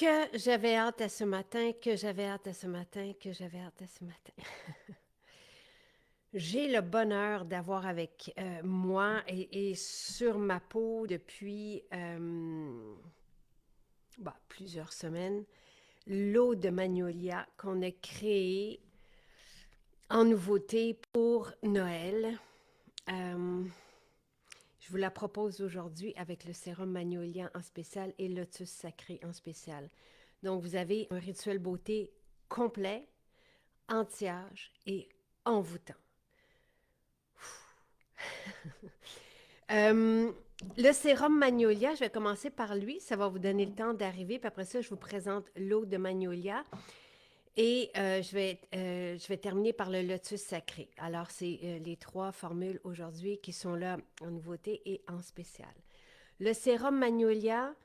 Que j'avais hâte à ce matin, que j'avais hâte à ce matin, que j'avais hâte à ce matin. J'ai le bonheur d'avoir avec moi et sur ma peau depuis plusieurs semaines l'eau de magnolia qu'on a créée en nouveauté pour Noël. Euh, je vous la propose aujourd'hui avec le sérum magnolia en spécial et lotus sacré en spécial. Donc, vous avez un rituel beauté complet, anti-âge et envoûtant. Euh, le sérum Magnolia, je vais commencer par lui. Ça va vous donner le temps d'arriver. Puis après ça, je vous présente l'eau de Magnolia. Et je vais terminer par le lotus sacré. Alors, c'est les trois formules aujourd'hui qui sont là en nouveauté et en spécial. Le sérum Magnolia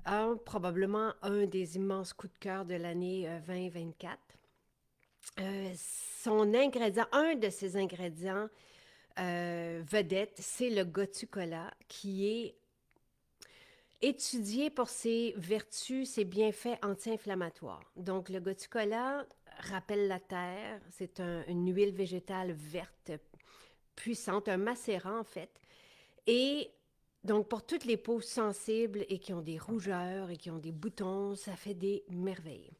a probablement un des immenses coups de cœur de l'année 2024. Son ingrédient, un de ses ingrédients vedette, c'est le gotu-kola, qui est étudié pour ses vertus, ses bienfaits anti-inflammatoires. Donc, le gotu-kola rappelle la terre, c'est une huile végétale verte puissante, un macérant en fait. Et donc, pour toutes les peaux sensibles et qui ont des rougeurs et qui ont des boutons, ça fait des merveilles.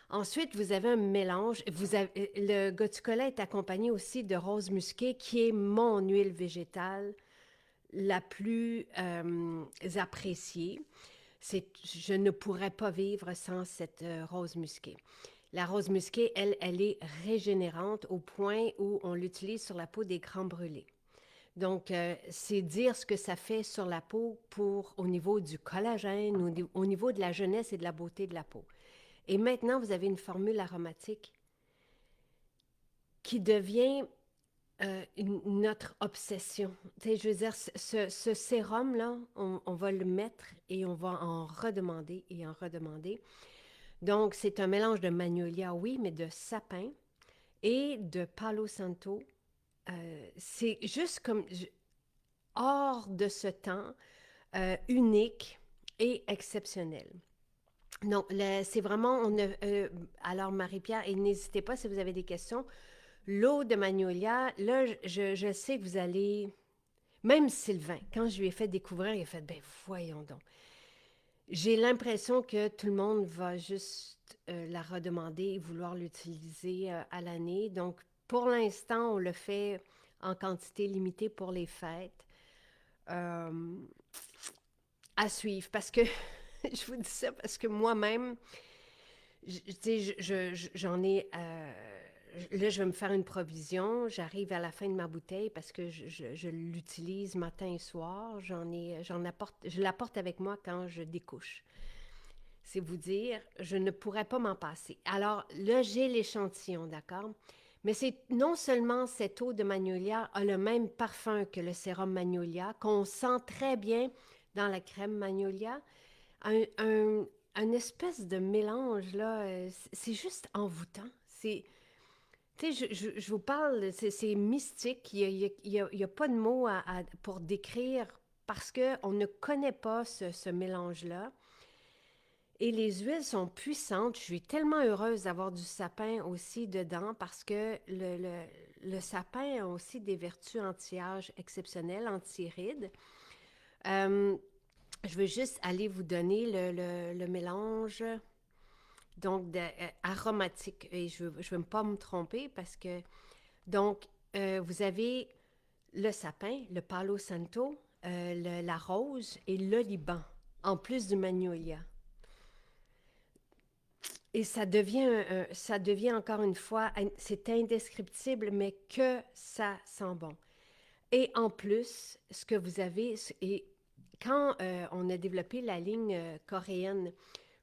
Ensuite, vous avez un mélange. Le gotu-kola est accompagné aussi de rose musquée, qui est mon huile végétale la plus appréciée. Je ne pourrais pas vivre sans cette rose musquée. La rose musquée, elle est régénérante au point où on l'utilise sur la peau des grands brûlés. Donc, c'est dire ce que ça fait sur la peau au niveau du collagène, au niveau de la jeunesse et de la beauté de la peau. Et maintenant, vous avez une formule aromatique qui devient notre obsession. Tu sais, je veux dire, ce sérum-là, on va le mettre et on va en redemander et en redemander. Donc, c'est un mélange de magnolia, oui, mais de sapin et de palo santo. C'est juste comme hors de ce temps, unique et exceptionnel. Donc, c'est vraiment, alors Marie-Pierre, et n'hésitez pas si vous avez des questions. L'eau de magnolia, là, je sais que vous allez, même Sylvain, quand je lui ai fait découvrir, il a fait, ben voyons donc. J'ai l'impression que tout le monde va juste la redemander et vouloir l'utiliser à l'année. Donc, pour l'instant, on le fait en quantité limitée pour les fêtes. Euh, à suivre, parce que, je vous dis ça parce que moi-même, j'en ai. Là, je vais me faire une provision. J'arrive à la fin de ma bouteille parce que je l'utilise matin et soir. Je l'apporte avec moi quand je découche. C'est vous dire, je ne pourrais pas m'en passer. Alors là, j'ai l'échantillon, d'accord? Mais c'est non seulement cette eau de magnolia a le même parfum que le sérum magnolia, qu'on sent très bien dans la crème magnolia, un, un, un espèce de mélange, là, c'est juste envoûtant. Tu sais, je vous parle, c'est mystique, il y a pas de mots pour décrire parce qu'on ne connaît pas ce mélange-là. Et les huiles sont puissantes. Je suis tellement heureuse d'avoir du sapin aussi dedans parce que le sapin a aussi des vertus anti-âge exceptionnelles, anti-rides. Euh, je veux juste aller vous donner le mélange donc aromatique. Et je ne veux pas me tromper parce que, donc, vous avez le sapin, le palo santo, la rose et l'oliban, en plus du magnolia. Et ça devient encore une fois, c'est indescriptible, mais que ça sent bon. Et en plus, ce que vous avez, et quand on a développé la ligne coréenne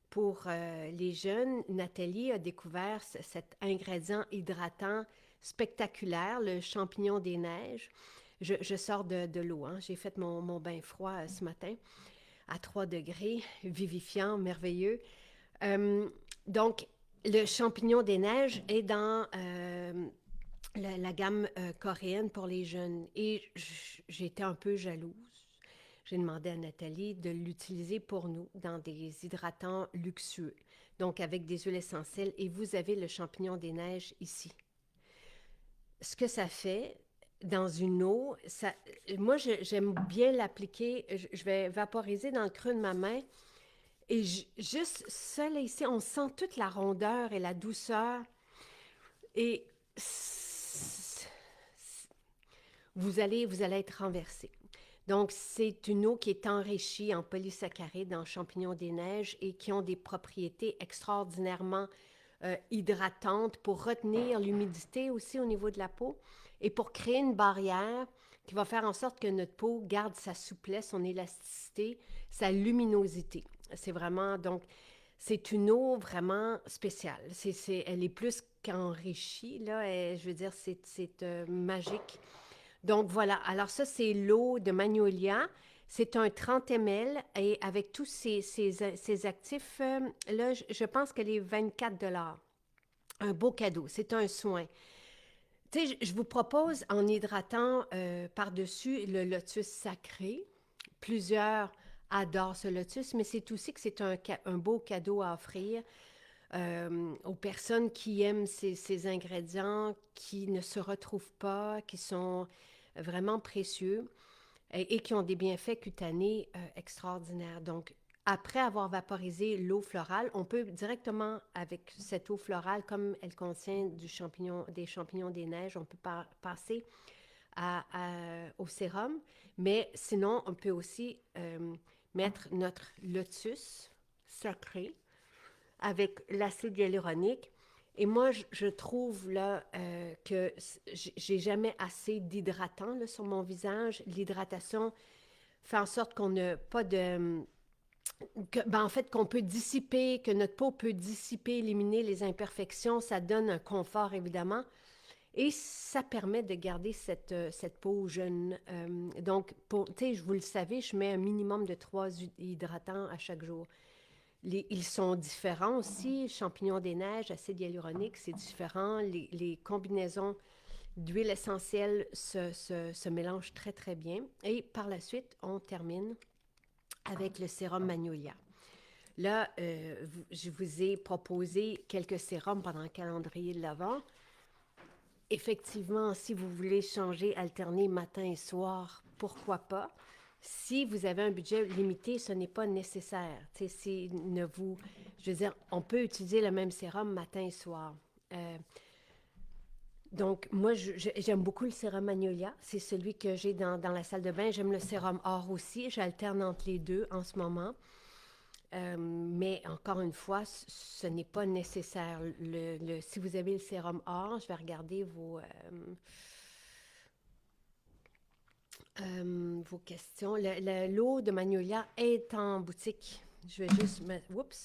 pour les jeunes, Nathalie a découvert cet ingrédient hydratant spectaculaire, le champignon des neiges. Je sors de l'eau, hein. J'ai fait mon bain froid ce matin à 3 degrés, vivifiant, merveilleux. Euh, donc, le champignon des neiges est dans la gamme coréenne pour les jeunes. Et j'étais un peu jalouse. j'ai demandé à Nathalie de l'utiliser pour nous dans des hydratants luxueux, donc avec des huiles essentielles. Et vous avez le champignon des neiges ici. Ce que ça fait dans une eau, ça, moi j'aime bien l'appliquer, je vais vaporiser dans le creux de ma main et juste ça là ici, on sent toute la rondeur et la douceur et vous allez être renversé. Donc, c'est une eau qui est enrichie en polysaccharides, en champignons des neiges et qui ont des propriétés extraordinairement hydratantes pour retenir l'humidité aussi au niveau de la peau et pour créer une barrière qui va faire en sorte que notre peau garde sa souplesse, son élasticité, sa luminosité. C'est vraiment, donc, c'est une eau vraiment spéciale. Elle est plus qu'enrichie, là. Je veux dire, c'est magique. Donc voilà, alors ça c'est l'eau de Magnolia. C'est un 30 ml et avec tous ces actifs, là, je pense qu'elle est 24 $. Un beau cadeau, c'est un soin. Tu sais, je vous propose en hydratant par-dessus le lotus sacré. Plusieurs adorent ce lotus, mais c'est aussi que c'est un beau cadeau à offrir aux personnes qui aiment ces ingrédients, qui ne se retrouvent pas, qui sont vraiment précieux et qui ont des bienfaits cutanés extraordinaires. Donc, après avoir vaporisé l'eau florale, on peut directement, avec cette eau florale, comme elle contient des champignons des neiges, on peut passer au sérum. Mais sinon, on peut aussi mettre notre lotus sacré avec l'acide hyaluronique. Et moi, je trouve là que j'ai jamais assez d'hydratant là, sur mon visage. L'hydratation fait en sorte qu'on n'a pas de... en fait, qu'on peut dissiper, que notre peau peut dissiper, éliminer les imperfections. Ça donne un confort, évidemment. Et ça permet de garder cette peau jeune. Donc, vous le savez, je mets un minimum de 3 hydratants à chaque jour. Ils sont différents aussi. Champignons des neiges, acide hyaluronique, c'est différent. Les combinaisons d'huile essentielle se mélangent très, très bien. Et par la suite, on termine avec le sérum Magnolia. Là, je vous ai proposé quelques sérums pendant le calendrier de l'Avent. Effectivement, si vous voulez changer, alterner matin et soir, pourquoi pas? Si vous avez un budget limité, ce n'est pas nécessaire. Je veux dire, on peut utiliser le même sérum matin et soir. Donc, moi, j'aime beaucoup le sérum Magnolia. C'est celui que j'ai dans la salle de bain. J'aime le sérum or aussi. J'alterne entre les deux en ce moment. Mais encore une fois, ce n'est pas nécessaire. Si vous avez le sérum or, je vais regarder vos questions. L'eau de Magnolia est en boutique. Je vais juste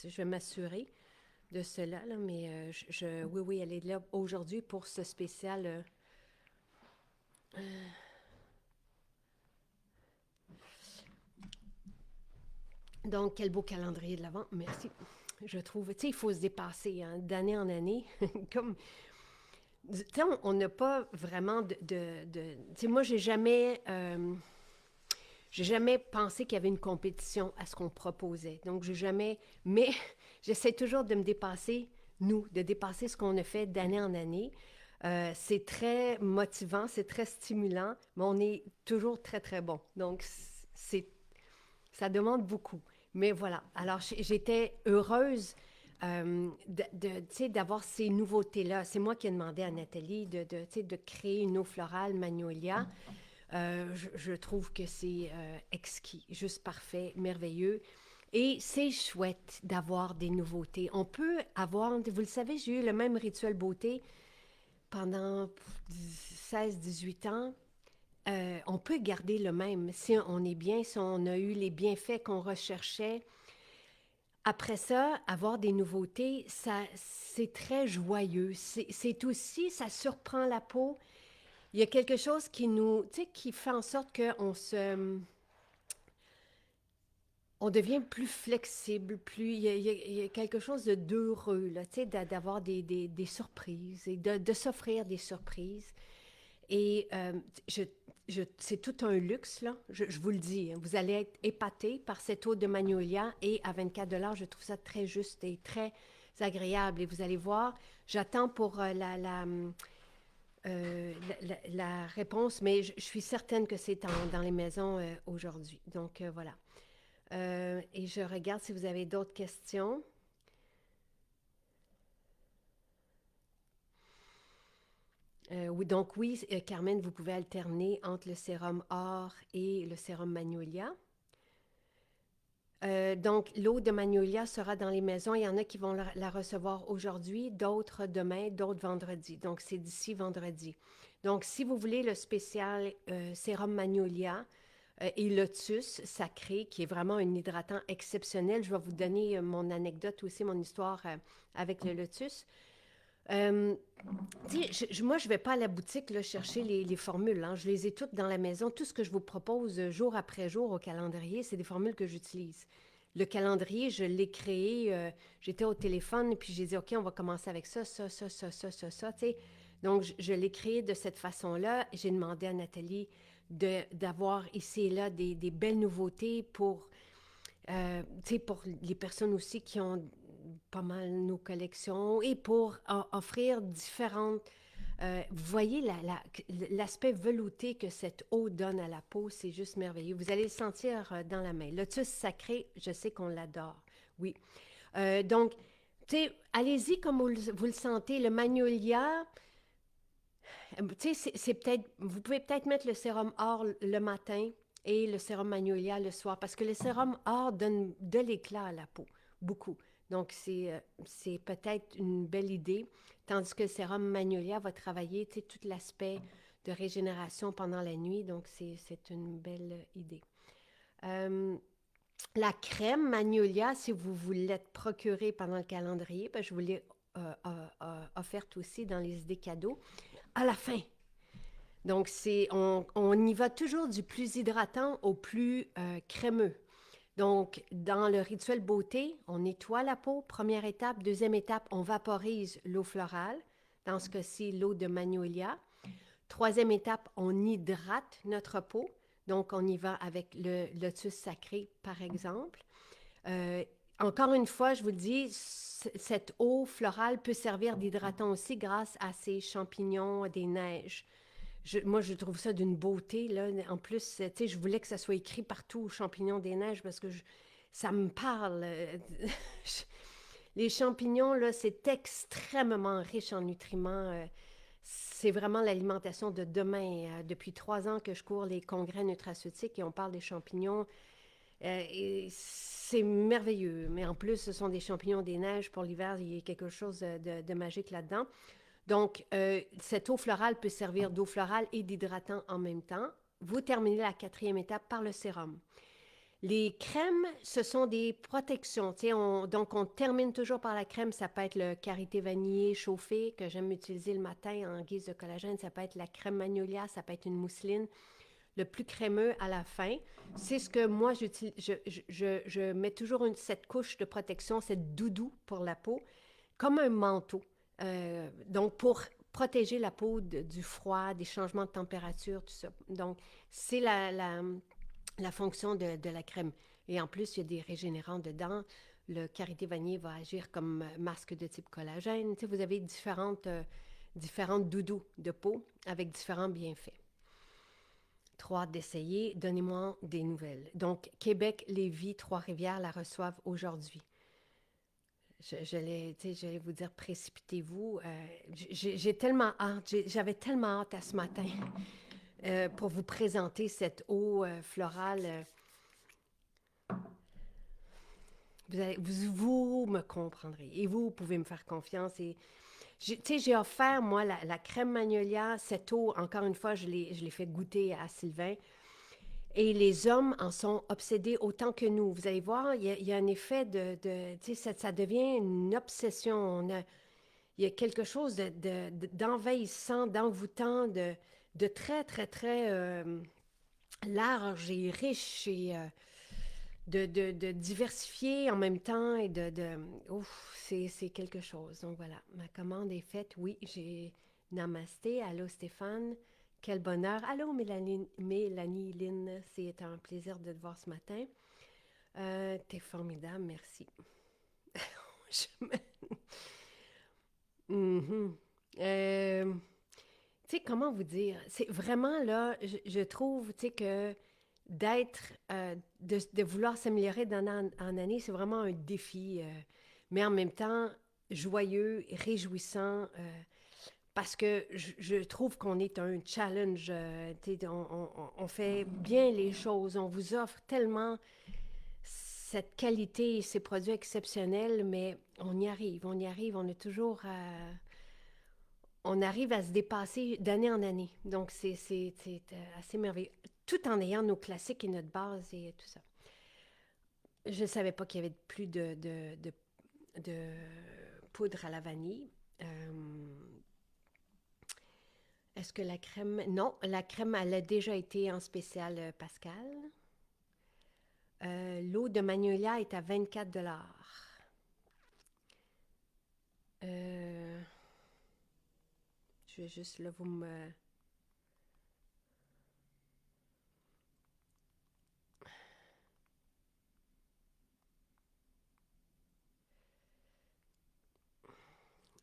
je vais m'assurer de cela, là, mais oui, elle est là aujourd'hui pour ce spécial. Donc, quel beau calendrier de l'Avent. Merci. Je trouve, tu sais, il faut se dépasser hein, d'année en année. Comme, tu sais, on n'a pas vraiment tu sais, moi, j'ai jamais pensé qu'il y avait une compétition à ce qu'on proposait. Donc, j'ai jamais... Mais j'essaie toujours de me dépasser, de dépasser ce qu'on a fait d'année en année. C'est très motivant, c'est très stimulant, mais on est toujours très, très bon. Donc, ça demande beaucoup. Mais voilà. Alors, j'étais heureuse tu sais, d'avoir ces nouveautés-là. C'est moi qui ai demandé à Nathalie tu sais, de créer une eau florale Magnolia. Je trouve que c'est exquis, juste parfait, merveilleux. Et c'est chouette d'avoir des nouveautés. On peut avoir, vous le savez, j'ai eu le même rituel beauté pendant 16-18 ans. On peut garder le même si on est bien, si on a eu les bienfaits qu'on recherchait. Après ça, avoir des nouveautés, c'est très joyeux. C'est aussi, ça surprend la peau. Il y a quelque chose qui tu sais, qui fait en sorte on devient plus flexible, il y a quelque chose d'heureux, là, tu sais, d'avoir des surprises et de s'offrir des surprises. Et je, c'est tout un luxe, là. Je vous le dis, hein. Vous allez être épaté par cette eau de magnolia et à 24 $, je trouve ça très juste et très agréable. Et vous allez voir, j'attends pour la réponse, mais je suis certaine que c'est dans les maisons aujourd'hui. Donc, voilà. Et je regarde si vous avez d'autres questions. Oui, donc oui, Carmen, vous pouvez alterner entre le sérum or et le sérum magnolia. Donc, l'eau de magnolia sera dans les maisons. Il y en a qui vont la recevoir aujourd'hui, d'autres demain, d'autres vendredi. Donc, c'est d'ici vendredi. Donc, si vous voulez le spécial sérum magnolia et lotus sacré, qui est vraiment un hydratant exceptionnel, je vais vous donner mon anecdote aussi, mon histoire avec le lotus. Euh, moi, je ne vais pas à la boutique là, chercher les formules. Hein. Je les ai toutes dans la maison. Tout ce que je vous propose jour après jour au calendrier, c'est des formules que j'utilise. Le calendrier, je l'ai créé. J'étais au téléphone, puis j'ai dit, OK, on va commencer avec ça, ça, ça, ça, ça, ça, ça. T'sais. Donc, je l'ai créé de cette façon-là. J'ai demandé à Nathalie d'avoir ici et là des belles nouveautés pour les personnes aussi qui ont pas mal nos collections et pour offrir différentes... vous voyez l'aspect velouté que cette eau donne à la peau, c'est juste merveilleux. Vous allez le sentir dans la main. Lotus sacré, je sais qu'on l'adore. Oui. Donc, tu sais, allez-y comme vous le sentez. Le magnolia, tu sais, c'est peut-être... Vous pouvez peut-être mettre le sérum or le matin et le sérum magnolia le soir parce que le sérum or donne de l'éclat à la peau, beaucoup. Donc, c'est peut-être une belle idée, tandis que le sérum magnolia va travailler, tu sais, tout l'aspect de régénération pendant la nuit. Donc, c'est une belle idée. Euh, la crème magnolia, si vous voulez l'être procurée pendant le calendrier, ben, je vous l'ai offerte aussi dans les idées cadeaux à la fin. Donc, on y va toujours du plus hydratant au plus crémeux. Donc, dans le rituel beauté, on nettoie la peau, première étape. Deuxième étape, on vaporise l'eau florale, dans ce cas-ci, l'eau de magnolia. Troisième étape, on hydrate notre peau. Donc, on y va avec le lotus sacré, par exemple. Euh, Encore une fois, je vous le dis, cette eau florale peut servir d'hydratant aussi grâce à ces champignons des neiges. Moi, je trouve ça d'une beauté, là. En plus, tu sais, je voulais que ça soit écrit partout, champignons des neiges, parce que ça me parle. Les champignons, là, c'est extrêmement riche en nutriments. C'est vraiment l'alimentation de demain. Depuis 3 ans que je cours les congrès nutraceutiques et on parle des champignons. Et c'est merveilleux. Mais en plus, ce sont des champignons des neiges pour l'hiver. Il y a quelque chose de magique là-dedans. Donc, cette eau florale peut servir d'eau florale et d'hydratant en même temps. Vous terminez la quatrième étape par le sérum. Les crèmes, ce sont des protections. Donc, on termine toujours par la crème. Ça peut être le karité vanillé chauffé que j'aime utiliser le matin en guise de collagène. Ça peut être la crème magnolia. Ça peut être une mousseline. Le plus crémeux à la fin, c'est ce que moi, j'utilise. Je mets toujours cette couche de protection, cette doudou pour la peau, comme un manteau. Donc, pour protéger la peau du froid, des changements de température, tout ça. Donc, c'est la fonction de la crème. Et en plus, il y a des régénérants dedans. Le karité vanillé va agir comme masque de type collagène. Tu sais, vous avez différentes doudous de peau avec différents bienfaits. Trop hâte d'essayer. Donnez-moi des nouvelles. Donc, Québec, Lévis, Trois-Rivières la reçoivent aujourd'hui. J'allais vous dire, précipitez-vous. J'ai tellement hâte, j'avais tellement hâte à ce matin pour vous présenter cette eau florale. Vous me comprendrez et vous pouvez me faire confiance. Et j'ai offert, moi, la crème magnolia, cette eau, encore une fois, je l'ai fait goûter à Sylvain. Et les hommes en sont obsédés autant que nous. Vous allez voir, il y a un effet tu sais, ça devient une obsession. Il y a quelque chose d'envahissant, d'envoûtant, de très, très, très large et riche et de diversifié en même temps et ouf, c'est quelque chose. Donc voilà, ma commande est faite. Oui, j'ai Namasté, allô Stéphane, quel bonheur. Allô, Mélanie Lynn, c'est un plaisir de te voir ce matin. T'es formidable, merci. Je me- Mhm. Euh, Tu sais, comment vous dire? C'est vraiment là, je trouve, tu sais, que de vouloir s'améliorer d'année en année, c'est vraiment un défi, mais en même temps joyeux, réjouissant, parce que je trouve qu'on est un challenge, tu sais, on fait bien les choses, on vous offre tellement cette qualité, ces produits exceptionnels, mais on y arrive, on arrive à se dépasser d'année en année. Donc, c'est assez merveilleux. Tout en ayant nos classiques et notre base et tout ça. Je ne savais pas qu'il y avait plus de poudre à la vanille. Est-ce que la crème... Non, la crème, elle a déjà été en spécial Pascal. L'eau de magnolia est à 24 $. Euh, je vais juste, là, vous me...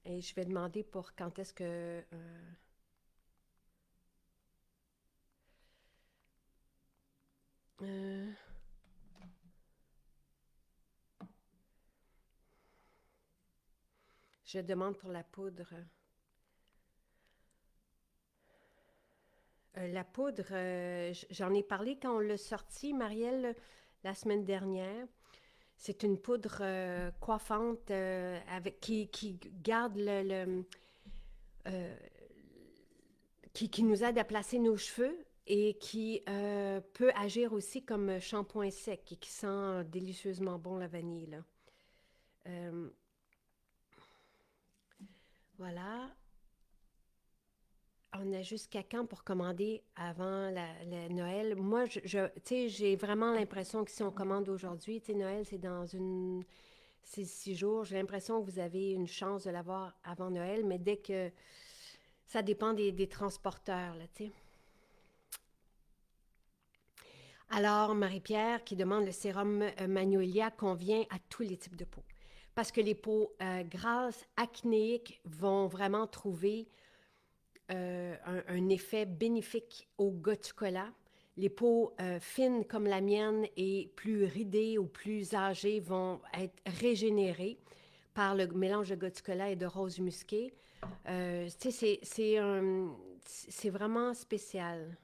Et je vais demander pour quand est-ce que... euh, je demande pour la poudre. La poudre, j'en ai parlé quand on l'a sorti, Marielle, la semaine dernière. C'est une poudre coiffante qui garde euh, qui nous aide à placer nos cheveux et qui peut agir aussi comme shampoing sec et qui sent délicieusement bon la vanille, là. Euh, voilà. On a jusqu'à quand pour commander avant Noël? Moi, tu sais, j'ai vraiment l'impression que si on commande aujourd'hui, tu sais, Noël, c'est 6 jours. J'ai l'impression que vous avez une chance de l'avoir avant Noël, mais dès que ça dépend des transporteurs, là, tu sais. Alors, Marie-Pierre qui demande le sérum Magnolia convient à tous les types de peaux. Parce que les peaux grasses, acnéiques vont vraiment trouver un effet bénéfique au gras du cola. Les peaux fines comme la mienne et plus ridées ou plus âgées vont être régénérées par le mélange de gras du cola et de rose musquée. Tu sais, c'est vraiment spécial.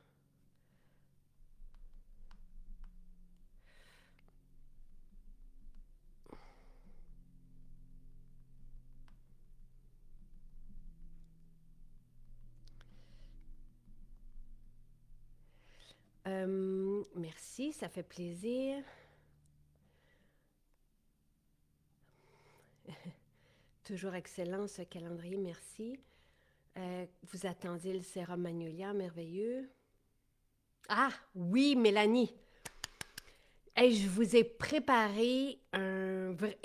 Merci, ça fait plaisir. Toujours excellent ce calendrier, merci. Vous attendiez le sérum Magnolia, merveilleux. Ah, oui, Mélanie. Hey, je vous ai préparé un vrai...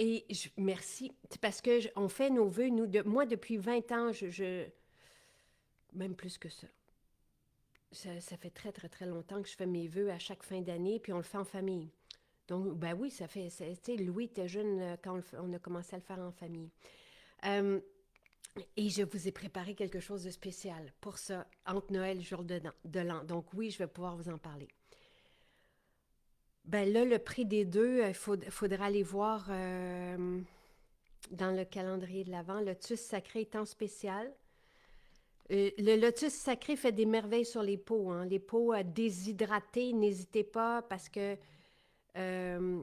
merci. C'est parce que on fait nos vœux, moi, depuis 20 ans, même plus que ça. Ça fait très, très, très longtemps que je fais mes vœux à chaque fin d'année, puis on le fait en famille. Donc, ben oui, ça fait... Tu sais, Louis était jeune quand on a commencé à le faire en famille. Euh, Et je vous ai préparé quelque chose de spécial pour ça, entre Noël et jour de l'an. Donc oui, je vais pouvoir vous en parler. Ben là, le prix des deux, faudra aller voir dans le calendrier de l'Avent. Le Lotus sacré est en spécial. Le lotus sacré fait des merveilles sur les peaux, hein. Les peaux déshydratées, n'hésitez pas parce que euh,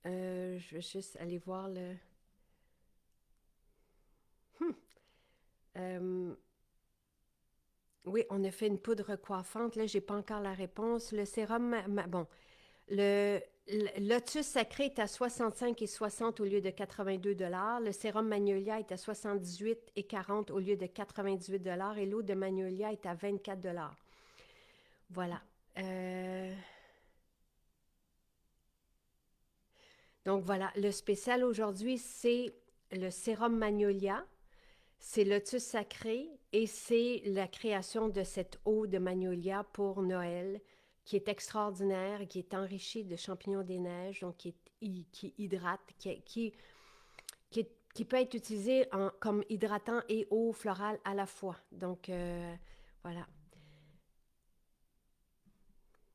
je vais juste aller voir le... Hmm. Euh, oui, on a fait une poudre coiffante. Là, j'ai pas encore la réponse. Le sérum, bon, le Lotus Sacré est à 65 et 60 au lieu de 82 $. Le sérum Magnolia est à 78 et 40 au lieu de 98 $ et l'eau de Magnolia est à 24 $. Voilà. Euh, Donc voilà, le spécial aujourd'hui, c'est le sérum Magnolia, c'est lotus sacré et c'est la création de cette eau de Magnolia pour Noël qui est extraordinaire, qui est enrichie de champignons des neiges, donc qui hydrate, qui peut être utilisé comme hydratant et eau florale à la fois. Donc voilà,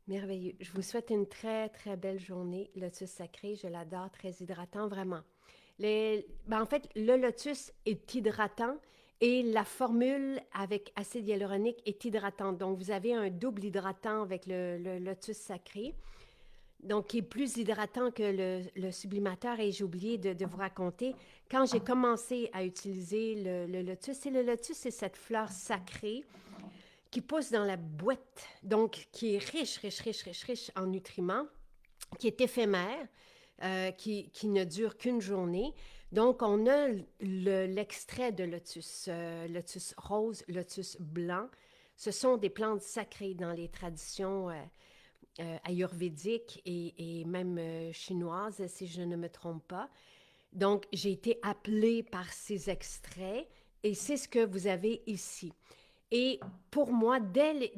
merveilleux. Je vous souhaite une très, très belle journée. Lotus sacré, je l'adore, très hydratant, vraiment. En fait, le lotus est hydratant et la formule avec acide hyaluronique est hydratante. Donc, vous avez un double hydratant avec le lotus sacré, donc qui est plus hydratant que le sublimateur. Et j'ai oublié de vous raconter, quand j'ai commencé à utiliser le lotus, et le lotus, c'est cette fleur sacrée qui pousse dans la boîte, donc qui est riche, riche, riche, riche, riche en nutriments, qui est éphémère, qui ne dure qu'une journée. Donc, on a l'extrait de lotus, lotus rose, lotus blanc. Ce sont des plantes sacrées dans les traditions ayurvédiques et même chinoises, si je ne me trompe pas. Donc, j'ai été appelée par ces extraits et c'est ce que vous avez ici. Et pour moi, dès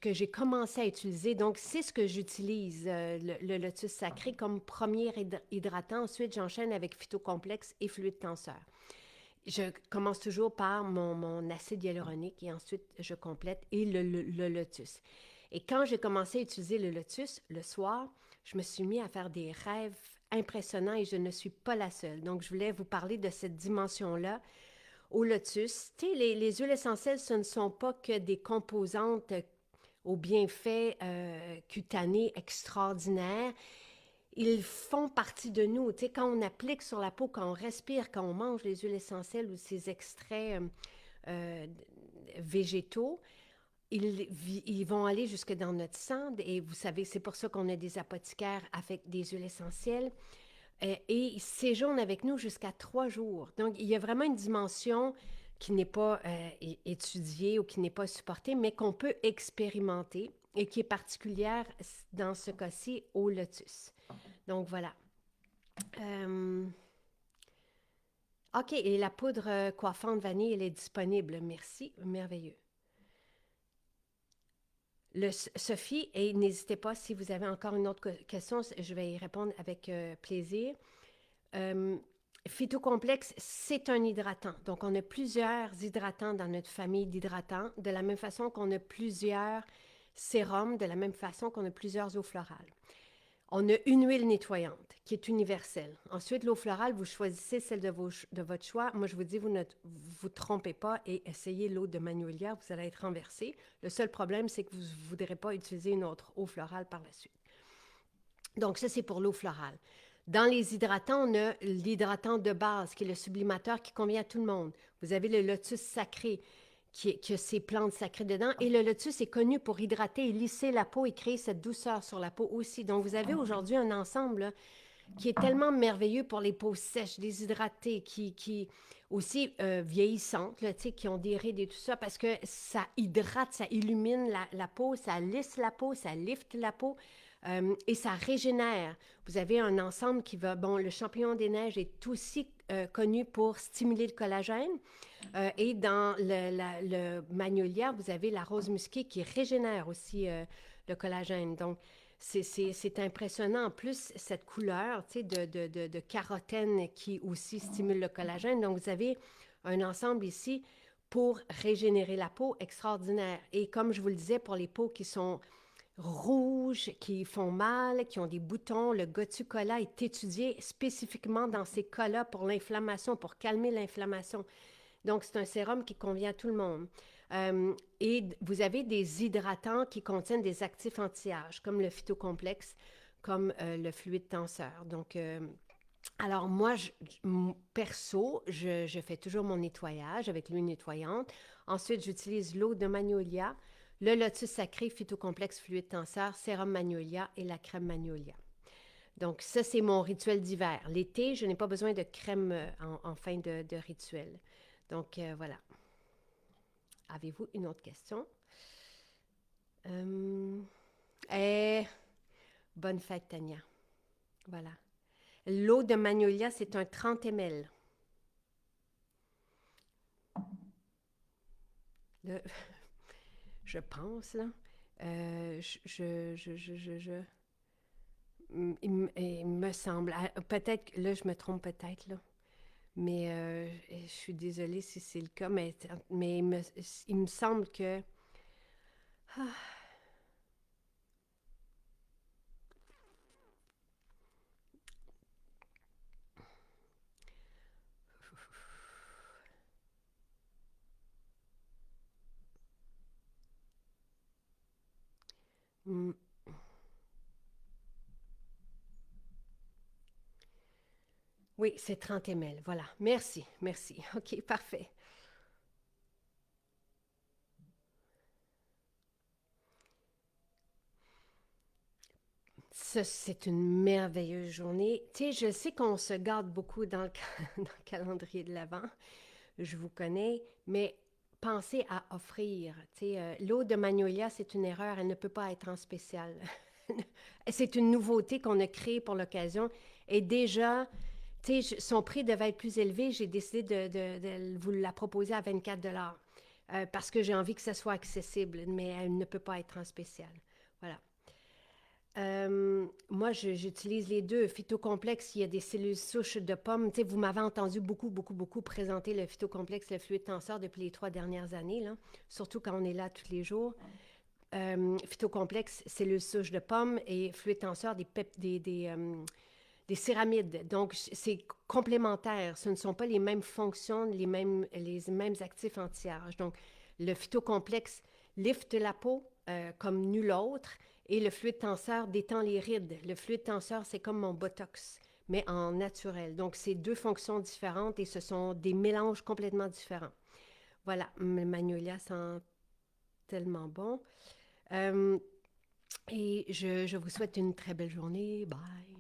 que j'ai commencé à utiliser, donc c'est ce que j'utilise, le lotus sacré comme premier hydratant. Ensuite, j'enchaîne avec phytocomplexe et fluide tenseur. Je commence toujours par mon acide hyaluronique et ensuite je complète et le lotus. Et quand j'ai commencé à utiliser le lotus, le soir, je me suis mis à faire des rêves impressionnants et je ne suis pas la seule. Donc, je voulais vous parler de cette dimension-là au lotus. Tu sais, les huiles essentielles, ce ne sont pas que des composantes aux bienfaits cutanés extraordinaires. Ils font partie de nous. Tu sais, quand on applique sur la peau, quand on respire, quand on mange les huiles essentielles ou ces extraits euh, végétaux, ils vont aller jusque dans notre sang. Et vous savez, c'est pour ça qu'on a des apothicaires avec des huiles essentielles. Et ils séjournent avec nous jusqu'à 3 jours. Donc, il y a vraiment une dimension qui n'est pas étudiée ou qui n'est pas supportée, mais qu'on peut expérimenter et qui est particulière dans ce cas-ci au lotus. Donc, voilà. Euh, OK, et la poudre coiffante vanille, elle est disponible. Merci, merveilleux. Sophie, et n'hésitez pas si vous avez encore une autre question, je vais y répondre avec plaisir. Euh, Phytocomplexe, c'est un hydratant. Donc, on a plusieurs hydratants dans notre famille d'hydratants, de la même façon qu'on a plusieurs sérums, de la même façon qu'on a plusieurs eaux florales. On a une huile nettoyante qui est universelle. Ensuite, l'eau florale, vous choisissez celle de votre choix. Moi, je vous dis, vous ne vous trompez pas et essayez l'eau de Magnolia, vous allez être renversé. Le seul problème, c'est que vous ne voudrez pas utiliser une autre eau florale par la suite. Donc, ça, c'est pour l'eau florale. Dans les hydratants, on a l'hydratant de base, qui est le sublimateur qui convient à tout le monde. Vous avez le lotus sacré, qui a ses plantes sacrées dedans. Et le lotus est connu pour hydrater et lisser la peau et créer cette douceur sur la peau aussi. Donc, vous avez aujourd'hui un ensemble là, qui est tellement merveilleux pour les peaux sèches, déshydratées, qui aussi vieillissantes, là, qui ont des rides et tout ça, parce que ça hydrate, ça illumine la peau, ça lisse la peau, ça lifte la peau. Et ça régénère. Vous avez un ensemble qui va... Bon, le champignon des neiges est aussi connu pour stimuler le collagène. Et dans le magnolia, vous avez la rose musquée qui régénère aussi le collagène. Donc, c'est impressionnant. En plus, cette couleur de carotène qui aussi stimule le collagène. Donc, vous avez un ensemble ici pour régénérer la peau extraordinaire. Et comme je vous le disais, pour les peaux qui sont rouges, qui font mal, qui ont des boutons. Le Gotu-Kola est étudié spécifiquement dans ces cas-là pour l'inflammation, pour calmer l'inflammation. Donc, c'est un sérum qui convient à tout le monde. Et vous avez des hydratants qui contiennent des actifs anti-âge, comme le phytocomplexe, comme le fluide tenseur. Donc, alors moi, perso, je fais toujours mon nettoyage avec l'huile nettoyante. Ensuite, j'utilise l'eau de Magnolia, le lotus sacré, phytocomplexe fluide tenseur, sérum Magnolia et la crème Magnolia. Donc ça, c'est mon rituel d'hiver. L'été, je n'ai pas besoin de crème en fin de rituel. Donc voilà. Avez-vous une autre question? Euh, eh, bonne fête, Tania. Voilà. L'eau de magnolia, c'est un 30 ml. Là, je pense, là. Il me semble, peut-être, là, je me trompe peut-être, là. Mais je suis désolée si c'est le cas, mais il me semble que... Ah, hmm, oui, c'est 30 ml. Voilà. Merci, merci. OK, parfait. Ça, c'est une merveilleuse journée. Tu sais, je sais qu'on se garde beaucoup dans dans le calendrier de l'Avent. Je vous connais, mais pensez à offrir. Tu sais, l'eau de magnolia, c'est une erreur. Elle ne peut pas être en spécial. C'est une nouveauté qu'on a créée pour l'occasion. Et déjà, tu sais, son prix devait être plus élevé. J'ai décidé de vous la proposer à 24 parce que j'ai envie que ça soit accessible, mais elle ne peut pas être en spécial. Voilà. Moi, j'utilise les deux. Phytocomplexe, il y a des cellules souches de pommes. Tu sais, vous m'avez entendu beaucoup, beaucoup, beaucoup présenter le phytocomplexe, le fluide tenseur depuis les 3 dernières années, là, surtout quand on est là tous les jours. Phytocomplexe, cellules souches de pommes et fluide tenseur, des céramides. Donc, c'est complémentaire. Ce ne sont pas les mêmes fonctions, les mêmes actifs anti-âge. Donc, le phytocomplexe lifte la peau comme nul autre et le fluide tenseur détend les rides. Le fluide tenseur, c'est comme mon Botox, mais en naturel. Donc, c'est deux fonctions différentes et ce sont des mélanges complètement différents. Voilà, le magnolia sent tellement bon. Euh, et je vous souhaite une très belle journée. Bye.